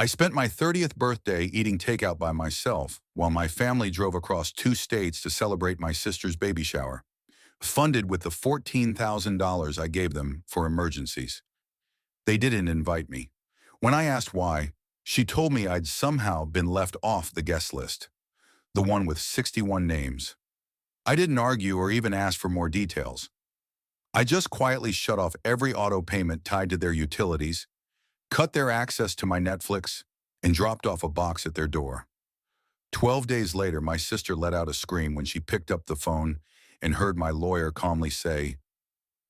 I spent my 30th birthday eating takeout by myself while my family drove across 2 states to celebrate my sister's baby shower, funded with the $14,000 I gave them for emergencies. They didn't invite me. When I asked why, she told me I'd somehow been left off the guest list, the one with 61 names. I didn't argue or even ask for more details. I just quietly shut off every auto payment tied to their utilities, cut their access to my Netflix, and dropped off a box at their door. 12 days later, my sister let out a scream when she picked up the phone and heard my lawyer calmly say,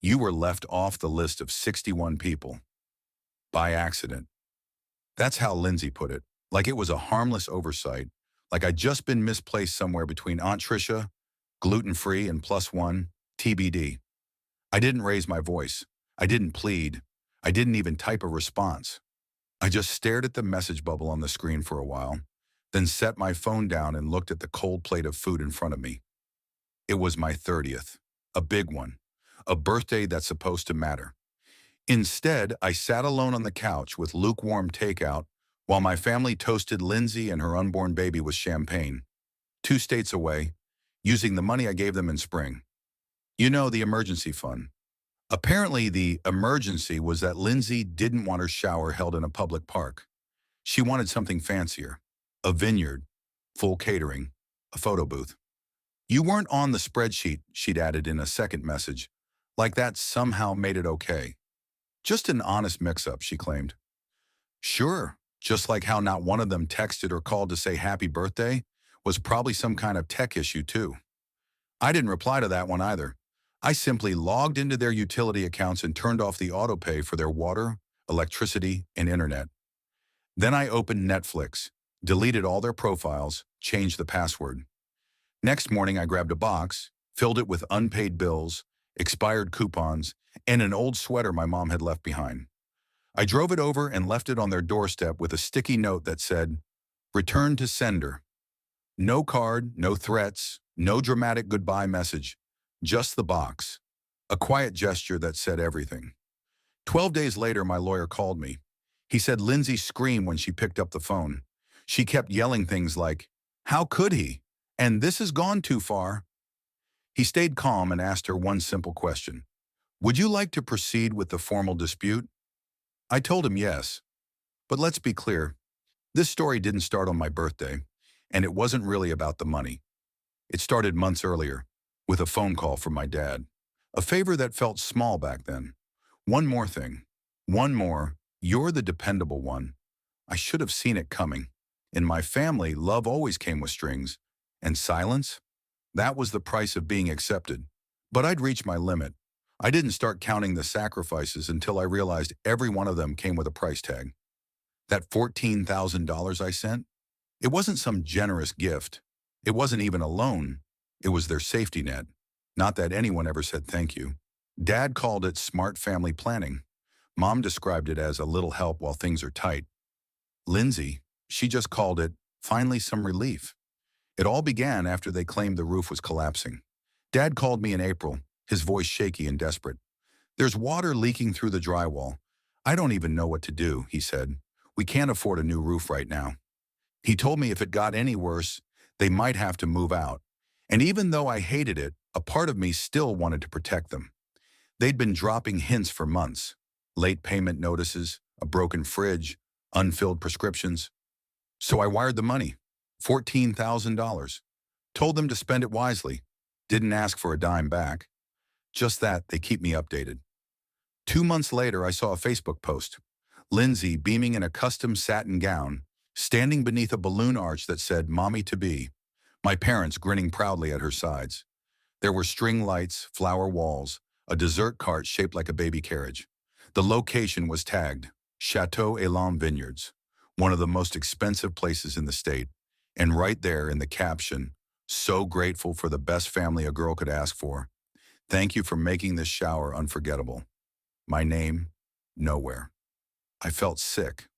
"You were left off the list of 61 people. By accident." That's how Lindsay put it, like it was a harmless oversight, like I'd just been misplaced somewhere between Aunt Tricia, gluten-free, and +1, TBD. I didn't raise my voice. I didn't plead. I didn't even type a response. I just stared at the message bubble on the screen for a while, then set my phone down and looked at the cold plate of food in front of me. It was my 30th, a big one, a birthday that's supposed to matter. Instead, I sat alone on the couch with lukewarm takeout while my family toasted Lindsay and her unborn baby with champagne, 2 states away, using the money I gave them in spring. You know, the emergency fund. Apparently, the emergency was that Lindsay didn't want her shower held in a public park. She wanted something fancier, a vineyard, full catering, a photo booth. You weren't on the spreadsheet, she'd added in a second message, like that somehow made it okay. Just an honest mix-up, she claimed. Sure, just like how not one of them texted or called to say happy birthday was probably some kind of tech issue too. I didn't reply to that one either. I simply logged into their utility accounts and turned off the autopay for their water, electricity, and internet. Then I opened Netflix, deleted all their profiles, changed the password. Next morning, I grabbed a box, filled it with unpaid bills, expired coupons, and an old sweater my mom had left behind. I drove it over and left it on their doorstep with a sticky note that said, "Return to sender." No card, no threats, no dramatic goodbye message, just the box. A quiet gesture that said everything. 12 days later, my lawyer called me. He said Lindsay screamed when she picked up the phone. She kept yelling things like, "How could he? And this has gone too far." He stayed calm and asked her one simple question. "Would you like to proceed with the formal dispute?" I told him yes. But let's be clear, this story didn't start on my birthday, and it wasn't really about the money. It started months earlier, with a phone call from my dad. A favor that felt small back then. "One more thing. One more. You're the dependable one." I should have seen it coming. In my family, love always came with strings. And silence? That was the price of being accepted. But I'd reached my limit. I didn't start counting the sacrifices until I realized every one of them came with a price tag. That $14,000 I sent? It wasn't some generous gift. It wasn't even a loan. It was their safety net. Not that anyone ever said thank you. Dad called it smart family planning. Mom described it as a little help while things are tight. Lindsay, she just called it, finally some relief. It all began after they claimed the roof was collapsing. Dad called me in April, his voice shaky and desperate. "There's water leaking through the drywall. I don't even know what to do," he said. "We can't afford a new roof right now." He told me if it got any worse, they might have to move out. And even though I hated it, a part of me still wanted to protect them. They'd been dropping hints for months. Late payment notices, a broken fridge, unfilled prescriptions. So I wired the money, $14,000. Told them to spend it wisely. Didn't ask for a dime back. Just that they keep me updated. 2 months later, I saw a Facebook post. Lindsay, beaming in a custom satin gown, standing beneath a balloon arch that said "Mommy-to-be." My parents grinning proudly at her sides. There were string lights, flower walls, a dessert cart shaped like a baby carriage. The location was tagged, Chateau Elan Vineyards, one of the most expensive places in the state. And right there in the caption, "So grateful for the best family a girl could ask for. Thank you for making this shower unforgettable." My name, nowhere. I felt sick.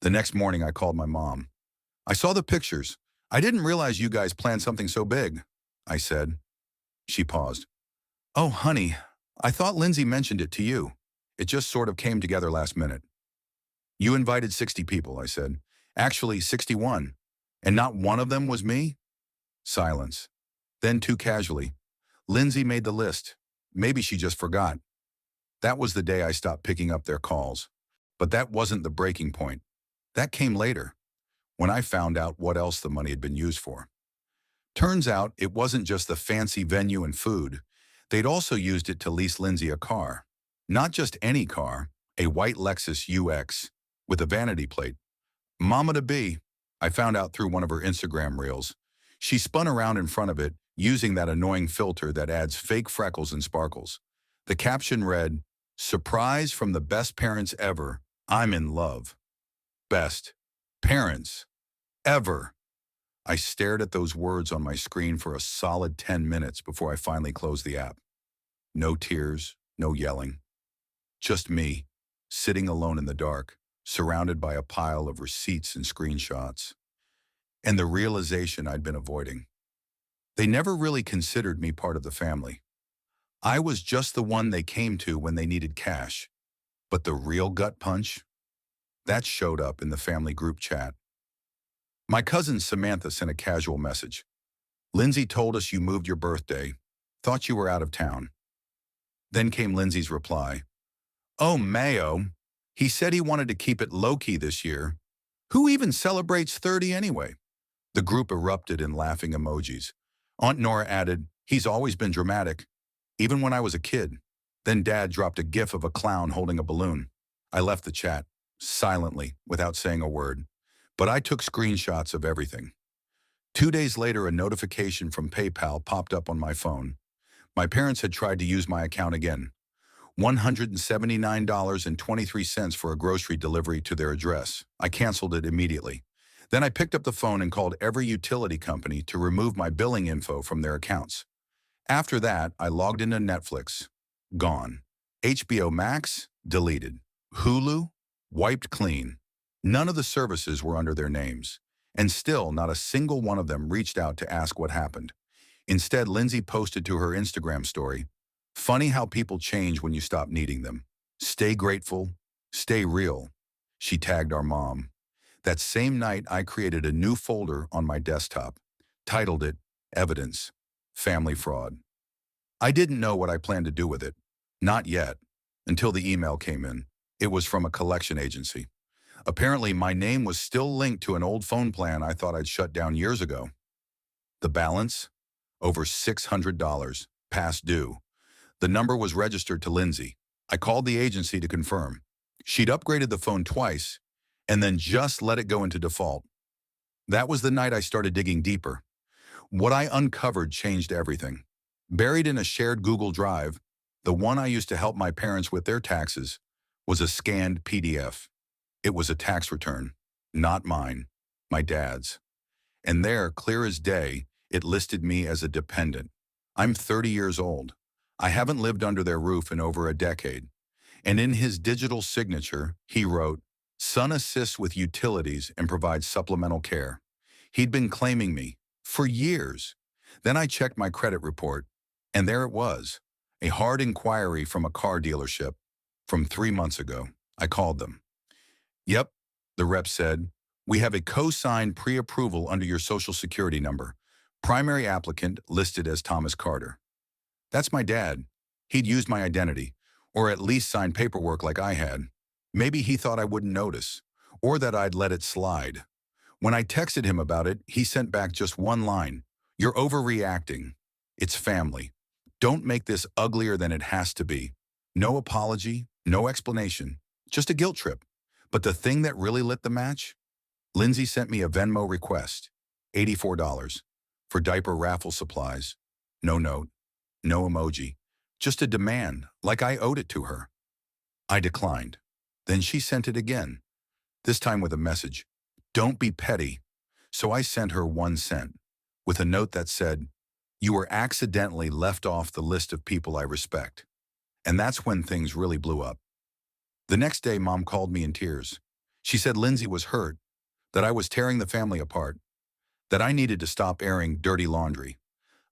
The next morning, I called my mom. "I saw the pictures. I didn't realize you guys planned something so big," I said. She paused. "Oh, honey, I thought Lindsay mentioned it to you. It just sort of came together last minute." You invited 60 people, I said. Actually, 61. And not one of them was me? Silence. Then too casually, Lindsay made the list. Maybe she just forgot. That was the day I stopped picking up their calls. But that wasn't the breaking point. That came later, when I found out what else the money had been used for. Turns out it wasn't just the fancy venue and food. They'd also used it to lease Lindsay a car. Not just any car, a white Lexus UX with a vanity plate. Mama to be, I found out through one of her Instagram reels. She spun around in front of it using that annoying filter that adds fake freckles and sparkles. The caption read, "Surprise from the best parents ever. I'm in love." Best parents ever. I stared at those words on my screen for a solid 10 minutes before I finally closed the app. No tears, no yelling. Just me, sitting alone in the dark, surrounded by a pile of receipts and screenshots. And the realization I'd been avoiding. They never really considered me part of the family. I was just the one they came to when they needed cash. But the real gut punch? That showed up in the family group chat. My cousin Samantha sent a casual message. "Lindsay told us you moved your birthday. Thought you were out of town." Then came Lindsay's reply. "Oh, Mayo. He said he wanted to keep it low-key this year. Who even celebrates 30 anyway?" The group erupted in laughing emojis. Aunt Nora added, "He's always been dramatic, even when I was a kid." Then Dad dropped a gif of a clown holding a balloon. I left the chat, silently, without saying a word. But I took screenshots of everything. 2 days later, a notification from PayPal popped up on my phone. My parents had tried to use my account again. $179.23 for a grocery delivery to their address. I canceled it immediately. Then I picked up the phone and called every utility company to remove my billing info from their accounts. After that, I logged into Netflix. Gone. HBO Max? Deleted. Hulu? Wiped clean. None of the services were under their names. And still, not a single one of them reached out to ask what happened. Instead, Lindsay posted to her Instagram story, "Funny how people change when you stop needing them. Stay grateful. Stay real." She tagged our mom. That same night, I created a new folder on my desktop, titled it Evidence, Family Fraud. I didn't know what I planned to do with it. Not yet, until the email came in. It was from a collection agency. Apparently, my name was still linked to an old phone plan I thought I'd shut down years ago. The balance? Over $600, past due. The number was registered to Lindsay. I called the agency to confirm. She'd upgraded the phone twice, and then just let it go into default. That was the night I started digging deeper. What I uncovered changed everything. Buried in a shared Google Drive, the one I used to help my parents with their taxes, was a scanned PDF. It was a tax return, not mine, my dad's. And there, clear as day, it listed me as a dependent. I'm 30 years old. I haven't lived under their roof in over a decade. And in his digital signature, he wrote, "Son assists with utilities and provides supplemental care." He'd been claiming me for years. Then I checked my credit report, and there it was, a hard inquiry from a car dealership from 3 months ago. I called them. "Yep," the rep said, "we have a co-signed pre-approval under your Social Security number. Primary applicant listed as Thomas Carter." That's my dad. He'd used my identity, or at least signed paperwork like I had. Maybe he thought I wouldn't notice, or that I'd let it slide. When I texted him about it, he sent back just one line: "You're overreacting. It's family. Don't make this uglier than it has to be." No apology, no explanation, just a guilt trip. But the thing that really lit the match? Lindsay sent me a Venmo request, $84, for diaper raffle supplies. No note, no emoji, just a demand, like I owed it to her. I declined. Then she sent it again, this time with a message: "Don't be petty." So I sent her 1 cent, with a note that said, "You were accidentally left off the list of people I respect." And that's when things really blew up. The next day, Mom called me in tears. She said Lindsay was hurt, that I was tearing the family apart, that I needed to stop airing dirty laundry.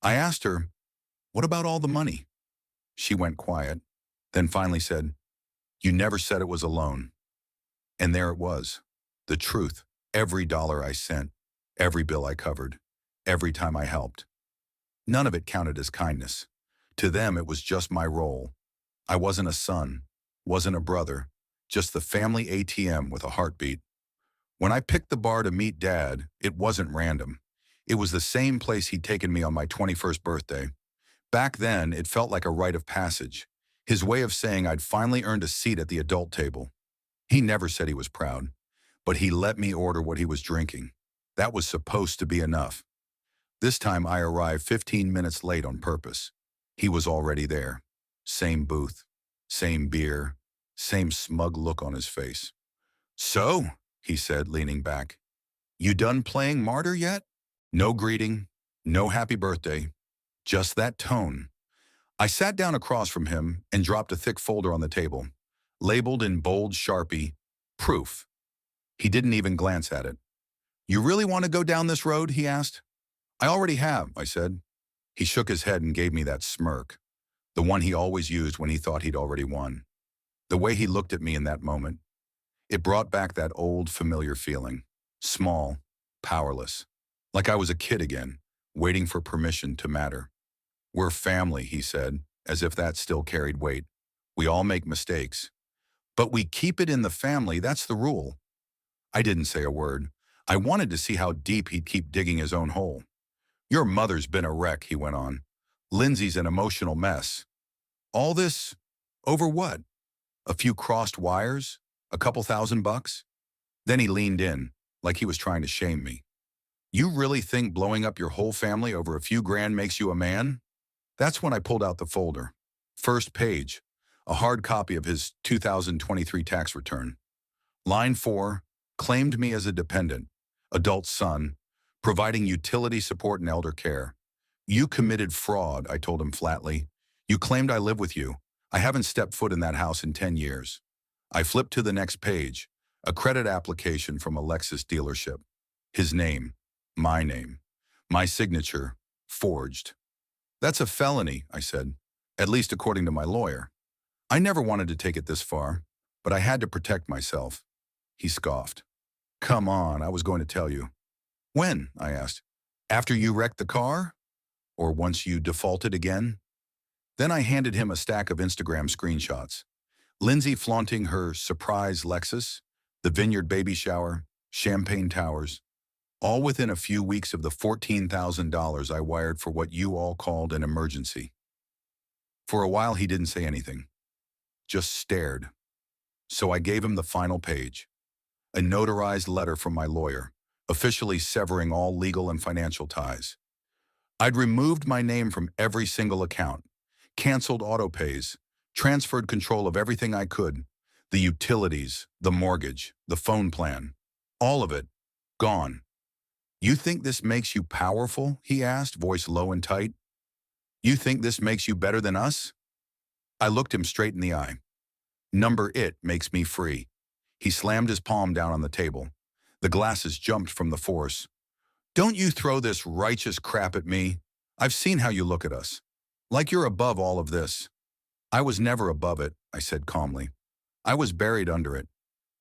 I asked her, "What about all the money?" She went quiet, then finally said, "You never said it was a loan." And there it was. The truth. Every dollar I sent, every bill I covered, every time I helped. None of it counted as kindness. To them, it was just my role. I wasn't a son, wasn't a brother, just the family ATM with a heartbeat. When I picked the bar to meet Dad, it wasn't random. It was the same place he'd taken me on my 21st birthday. Back then, it felt like a rite of passage, his way of saying I'd finally earned a seat at the adult table. He never said he was proud, but he let me order what he was drinking. That was supposed to be enough. This time I arrived 15 minutes late on purpose. He was already there. Same booth, same beer, same smug look on his face. "So," he said, leaning back, "you done playing martyr yet?" No greeting, no happy birthday, just that tone. I sat down across from him and dropped a thick folder on the table, labeled in bold Sharpie, "Proof." He didn't even glance at it. "You really want to go down this road?" he asked. "I already have," I said. He shook his head and gave me that smirk, the one he always used when he thought he'd already won. The way he looked at me in that moment, it brought back that old familiar feeling. Small, powerless. Like I was a kid again, waiting for permission to matter. "We're family," he said, as if that still carried weight. "We all make mistakes. But we keep it in the family, that's the rule." I didn't say a word. I wanted to see how deep he'd keep digging his own hole. "Your mother's been a wreck," he went on. "Lindsay's an emotional mess. All this, over what? A few crossed wires? A couple $1,000? Then he leaned in, like he was trying to shame me. "You really think blowing up your whole family over a few grand makes you a man?" That's when I pulled out the folder. First page, a hard copy of his 2023 tax return. Line 4, claimed me as a dependent, adult son, providing utility support and elder care. "You committed fraud," I told him flatly. "You claimed I live with you. I haven't stepped foot in that house in 10 years. I flipped to the next page, a credit application from a Lexus dealership. His name, my signature, forged. "That's a felony," I said, "at least according to my lawyer." I never wanted to take it this far, but I had to protect myself. He scoffed. "Come on, I was going to tell you." "When?" I asked. "After you wrecked the car? Or once you defaulted again?" Then I handed him a stack of Instagram screenshots. Lindsay flaunting her surprise Lexus, the vineyard baby shower, champagne towers, all within a few weeks of the $14,000 I wired for what you all called an emergency. For a while he didn't say anything, just stared. So I gave him the final page, a notarized letter from my lawyer, officially severing all legal and financial ties. I'd removed my name from every single account, canceled autopays, transferred control of everything I could, the utilities, the mortgage, the phone plan, all of it, gone. "You think this makes you powerful?" he asked, voice low and tight. "You think this makes you better than us?" I looked him straight in the eye. "Number it makes me free." He slammed his palm down on the table. The glasses jumped from the force. "Don't you throw this righteous crap at me. I've seen how you look at us. Like you're above all of this." "I was never above it," I said calmly. "I was buried under it,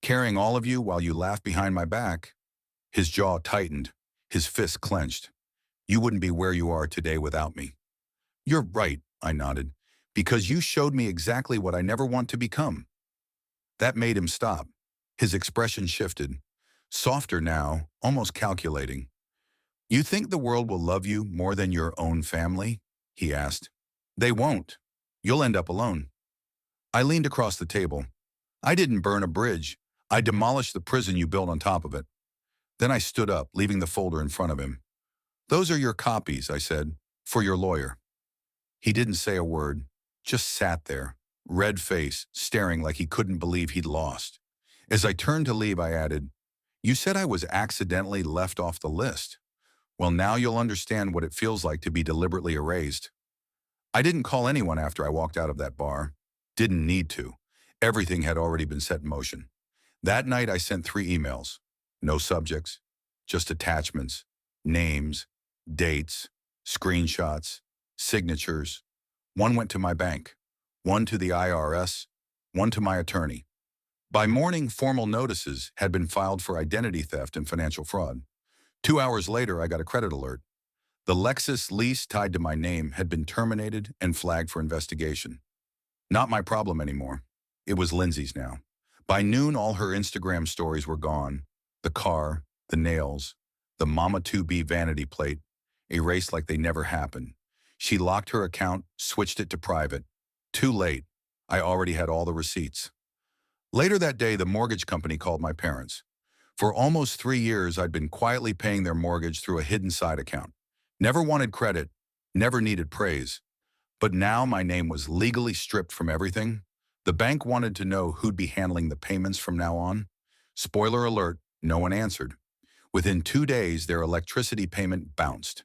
carrying all of you while you laughed behind my back." His jaw tightened, his fist clenched. "You wouldn't be where you are today without me." "You're right," I nodded, "because you showed me exactly what I never want to become." That made him stop. His expression shifted, softer now, almost calculating. "You think the world will love you more than your own family?" he asked. "They won't. You'll end up alone." I leaned across the table. "I didn't burn a bridge. I demolished the prison you built on top of it." Then I stood up, leaving the folder in front of him. "Those are your copies," I said, "for your lawyer." He didn't say a word, just sat there, red face, staring like he couldn't believe he'd lost. As I turned to leave, I added, "You said I was accidentally left off the list. Well, now you'll understand what it feels like to be deliberately erased." I didn't call anyone after I walked out of that bar. Didn't need to. Everything had already been set in motion. That night I sent 3 emails. No subjects, just attachments, names, dates, screenshots, signatures. One went to my bank, one to the IRS, one to my attorney. By morning, formal notices had been filed for identity theft and financial fraud. 2 hours later, I got a credit alert. The Lexus lease tied to my name had been terminated and flagged for investigation. Not my problem anymore. It was Lindsay's now. By noon, all her Instagram stories were gone. The car, the nails, the Mama 2B vanity plate, erased like they never happened. She locked her account, switched it to private. Too late. I already had all the receipts. Later that day, the mortgage company called my parents. For almost 3 years, I'd been quietly paying their mortgage through a hidden side account. Never wanted credit, never needed praise. But now my name was legally stripped from everything. The bank wanted to know who'd be handling the payments from now on. Spoiler alert, no one answered. Within 2 days, their electricity payment bounced.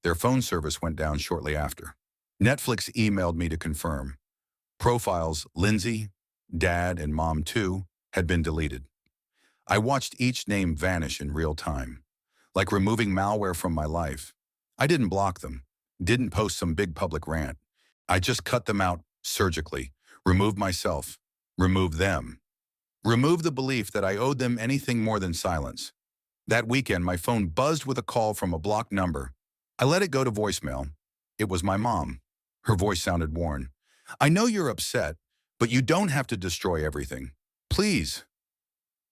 Their phone service went down shortly after. Netflix emailed me to confirm. Profiles Lindsay, Dad, and Mom too had been deleted. I watched each name vanish in real time, like removing malware from my life. I didn't block them, didn't post some big public rant. I just cut them out surgically, removed myself, removed them, removed the belief that I owed them anything more than silence. That weekend, my phone buzzed with a call from a blocked number. I let it go to voicemail. It was my mom. Her voice sounded worn. I know you're upset, but you don't have to destroy everything. Please.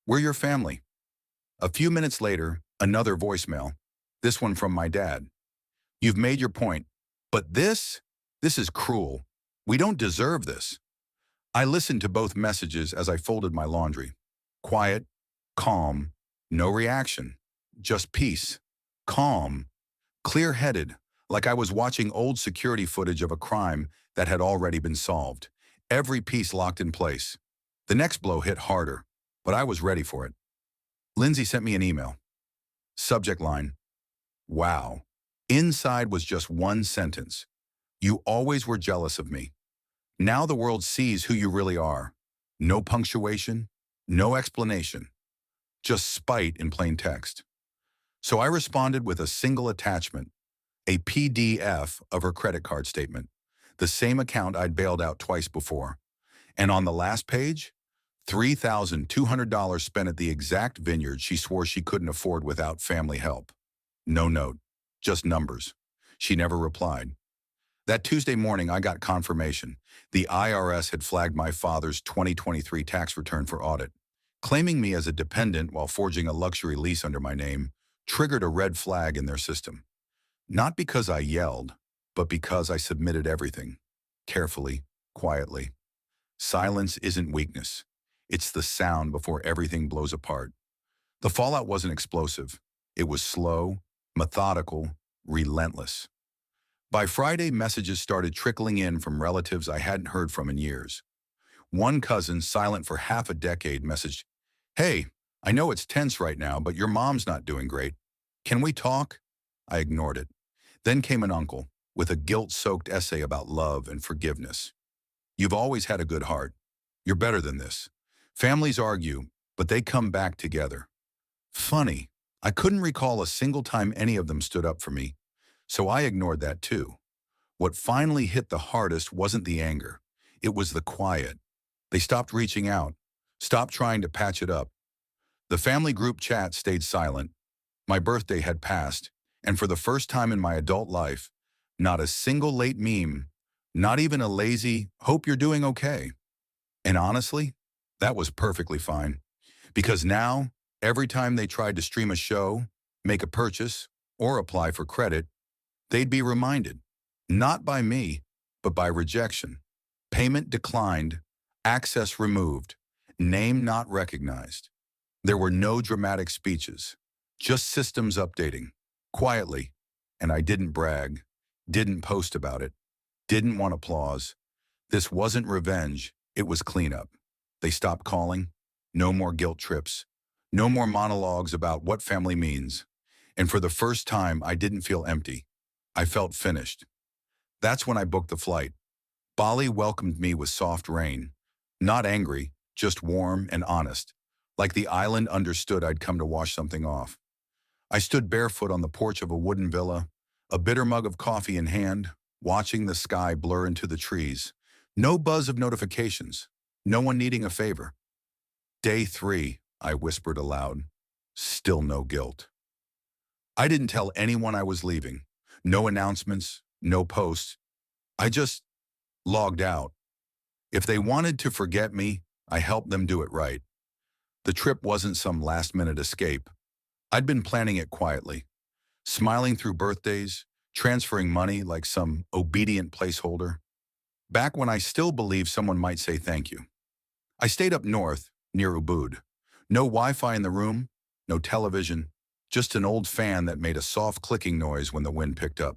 We're your family. A few minutes later, another voicemail. This one from my dad. You've made your point, but this is cruel. We don't deserve this. I listened to both messages as I folded my laundry. Quiet, calm, no reaction, just peace. Calm, clear-headed, like I was watching old security footage of a crime that had already been solved. Every piece locked in place. The next blow hit harder, but I was ready for it. Lindsay sent me an email. Subject line, wow. Inside was just one sentence. You always were jealous of me. Now the world sees who you really are. No punctuation, no explanation. Just spite in plain text. So I responded with a single attachment, a PDF of her credit card statement, the same account I'd bailed out twice before. And on the last page, $3,200 spent at the exact vineyard she swore she couldn't afford without family help. No note, just numbers. She never replied. That Tuesday morning, I got confirmation. The IRS had flagged my father's 2023 tax return for audit. Claiming me as a dependent while forging a luxury lease under my name triggered a red flag in their system. Not because I yelled, but because I submitted everything. Carefully, quietly. Silence isn't weakness. It's the sound before everything blows apart. The fallout wasn't explosive. It was slow, methodical, relentless. By Friday, messages started trickling in from relatives I hadn't heard from in years. One cousin, silent for half a decade, messaged, "Hey, I know it's tense right now, but your mom's not doing great. Can we talk?" I ignored it. Then came an uncle with a guilt-soaked essay about love and forgiveness. You've always had a good heart. You're better than this. Families argue, but they come back together. Funny, I couldn't recall a single time any of them stood up for me, so I ignored that too. What finally hit the hardest wasn't the anger. It was the quiet. They stopped reaching out, stopped trying to patch it up. The family group chat stayed silent. My birthday had passed, and for the first time in my adult life, not a single late meme, not even a lazy, "hope you're doing okay." And honestly, that was perfectly fine. Because now, every time they tried to stream a show, make a purchase, or apply for credit, they'd be reminded, not by me, but by rejection. Payment declined, access removed, name not recognized. There were no dramatic speeches, just systems updating, quietly, and I didn't brag, didn't post about it, didn't want applause. This wasn't revenge, it was cleanup. They stopped calling, no more guilt trips, no more monologues about what family means. And for the first time, I didn't feel empty. I felt finished. That's when I booked the flight. Bali welcomed me with soft rain. Not angry, just warm and honest, like the island understood I'd come to wash something off. I stood barefoot on the porch of a wooden villa, a bitter mug of coffee in hand, watching the sky blur into the trees. No buzz of notifications, no one needing a favor. Day 3, I whispered aloud. Still no guilt. I didn't tell anyone I was leaving. No announcements, no posts. I just logged out. If they wanted to forget me, I helped them do it right. The trip wasn't some last-minute escape. I'd been planning it quietly, smiling through birthdays, transferring money like some obedient placeholder. Back when I still believed someone might say thank you. I stayed up north, near Ubud. No Wi-Fi in the room, no television, just an old fan that made a soft clicking noise when the wind picked up.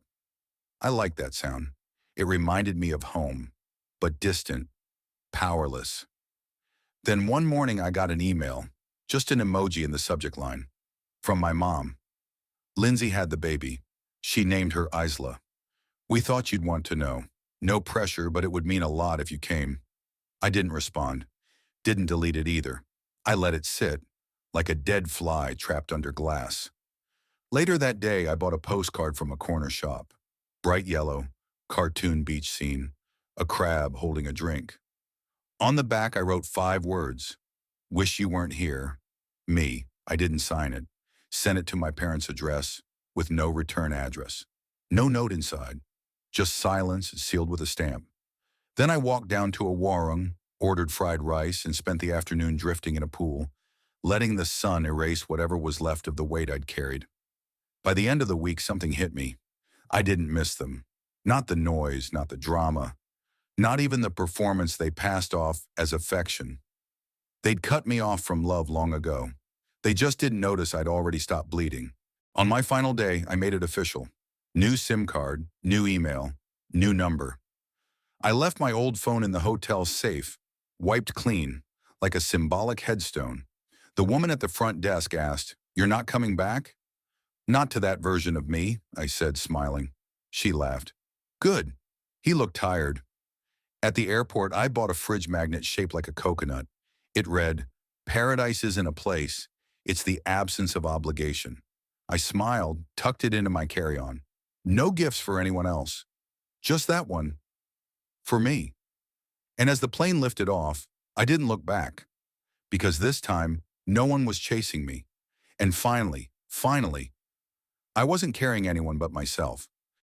I liked that sound. It reminded me of home, but distant, powerless. Then one morning I got an email, just an emoji in the subject line, from my mom. Lindsay had the baby. She named her Isla. We thought you'd want to know. No pressure, but it would mean a lot if you came. I didn't respond. Didn't delete it either. I let it sit, like a dead fly trapped under glass. Later that day, I bought a postcard from a corner shop. Bright yellow, cartoon beach scene, a crab holding a drink. On the back, I wrote 5 words. Wish you weren't here. Me. I didn't sign it. Sent it to my parents' address with no return address. No note inside. Just silence sealed with a stamp. Then I walked down to a warung, ordered fried rice, and spent the afternoon drifting in a pool, letting the sun erase whatever was left of the weight I'd carried. By the end of the week, something hit me. I didn't miss them. Not the noise, not the drama, not even the performance they passed off as affection. They'd cut me off from love long ago. They just didn't notice I'd already stopped bleeding. On my final day, I made it official. New SIM card, new email, new number. I left my old phone in the hotel safe, wiped clean, like a symbolic headstone. The woman at the front desk asked, "You're not coming back?" "Not to that version of me," I said, smiling. She laughed. "Good." He looked tired. At the airport, I bought a fridge magnet shaped like a coconut. It read, "Paradise isn't a place. It's the absence of obligation." I smiled, tucked it into my carry-on. No gifts for anyone else. Just that one. For me. And as the plane lifted off, I didn't look back. Because this time, no one was chasing me. And finally, I wasn't carrying anyone but myself.